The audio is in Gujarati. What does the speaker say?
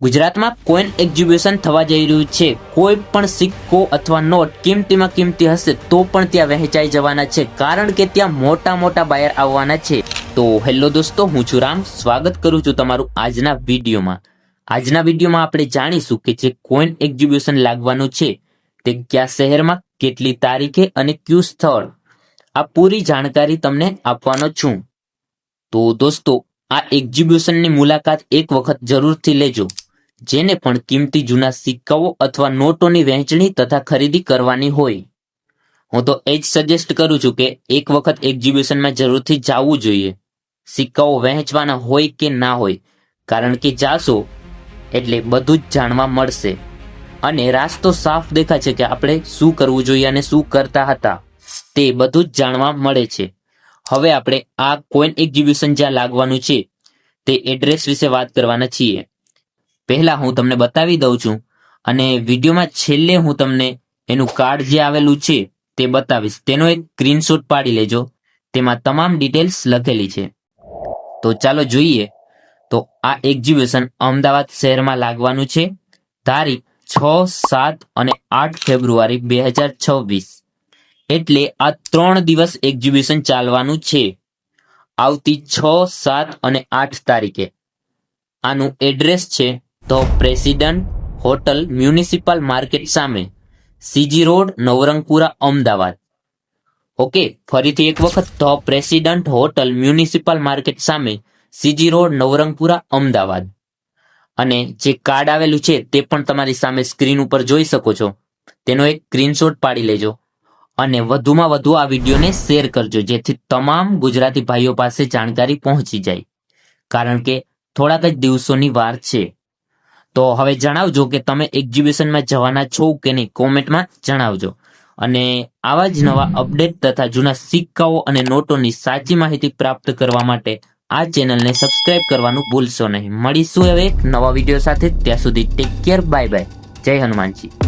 ગુજરાતમાં કોઈન એક્ઝિબિશન થવા જઈ રહ્યું છે। કોઈ પણ સિક્કો અથવા નોટ કિંમતીમાં કિંમતી હશે તો પણ ત્યાં વહેંચાઈ જવાના છે, કારણ કે ત્યાં મોટા મોટા બાયર આવવાના છે। તો હેલો દોસ્તો, હું છું રામ, સ્વાગત કરું છું તમારું આજના વિડીયોમાં। આજના વિડીયોમાં આપણે જાણીશું કે જે કોઈન એક્ઝિબિશન લાગવાનું છે તે કયા શહેરમાં, કેટલી તારીખે અને કયું સ્થળ, આ પૂરી જાણકારી તમને આપવાનો છું। તો દોસ્તો, આ એક્ઝિબિશનની મુલાકાત એક વખત જરૂરથી લેજો, જેને પણ કિંમતી જૂના સિક્કાઓ અથવા નોટોની વહેંચણી તથા ખરીદી કરવાની હોય। હું તો એ જ સજેસ્ટ કરું છું કે એક વખત એક્ઝિબિશનમાં જરૂરથી જવું જોઈએ, સિક્કાઓ વહેંચવાના હોય કે ના હોય, કારણ કે જાશો એટલે બધું જ જાણવા મળશે અને રાસ્તો સાફ દેખાય છે કે આપણે શું કરવું જોઈએ અને શું કરતા હતા તે બધું જ જાણવા મળે છે। હવે આપણે આ કોઈન એક્ઝિબિશન જ્યાં લાગવાનું છે તે એડ્રેસ વિશે વાત કરવાના છીએ। પહેલા હું તમને બતાવી દઉં છું અને વિડીયોમાં છેલ્લે હું તમને એનું કાર્ડ જે આવેલું છે તે બતાવીશ, તેનો એક સ્ક્રીનશોટ પાડી લેજો, તેમાં તમામ ડિટેલ્સ લખેલી છે। તો ચાલો જોઈએ। તો આ એક્ઝિબિશન અમદાવાદ શહેરમાં લાગવાનું છે, તારીખ 6, 7 અને 8 ફેબ્રુઆરી 2026, એટલે આ 3 દિવસ એક્ઝિબિશન ચાલવાનું છે, આવતી 6, 7 અને 8 તારીખે। આનું એડ્રેસ છે the president hotel, municipal market સામે, CG road, Navrangpura, Ahmedabad. Okay, ફરીથી એક વખત, the president hotel, municipal market સામે, સીજી રોડ, નવરંગપુરા, અમદાવાદ। અને જે કાર્ડ આવેલું છે તે પણ તમારી સામે સ્ક્રીન ઉપર જોઈ શકો છો, તેનો એક સ્ક્રીનશોટ પાડી લેજો અને વધુમાં વધુ આ વિડીયોને શેર કરજો, જેથી તમામ ગુજરાતી ભાઈઓ પાસે જાણકારી પહોંચી જાય, કારણ કે થોડાક જ દિવસોની વાર છે। તો હવે જણાવજો કે તમે એક્ઝિબિશનમાં જવાના છો કે નહીં, કોમેન્ટમાં જણાવજો અને આવા જ નવા અપડેટ તથા જૂના સિક્કાઓ અને નોટોની સાચી માહિતી પ્રાપ્ત કરવા માટે આ ચેનલને સબસ્ક્રાઇબ કરવાનું ભૂલશો નહીં। મળીશું હવે એક નવા વિડીયો સાથે, ત્યાં સુધી ટેક કેર, બાય બાય, જય હનુમાનજી।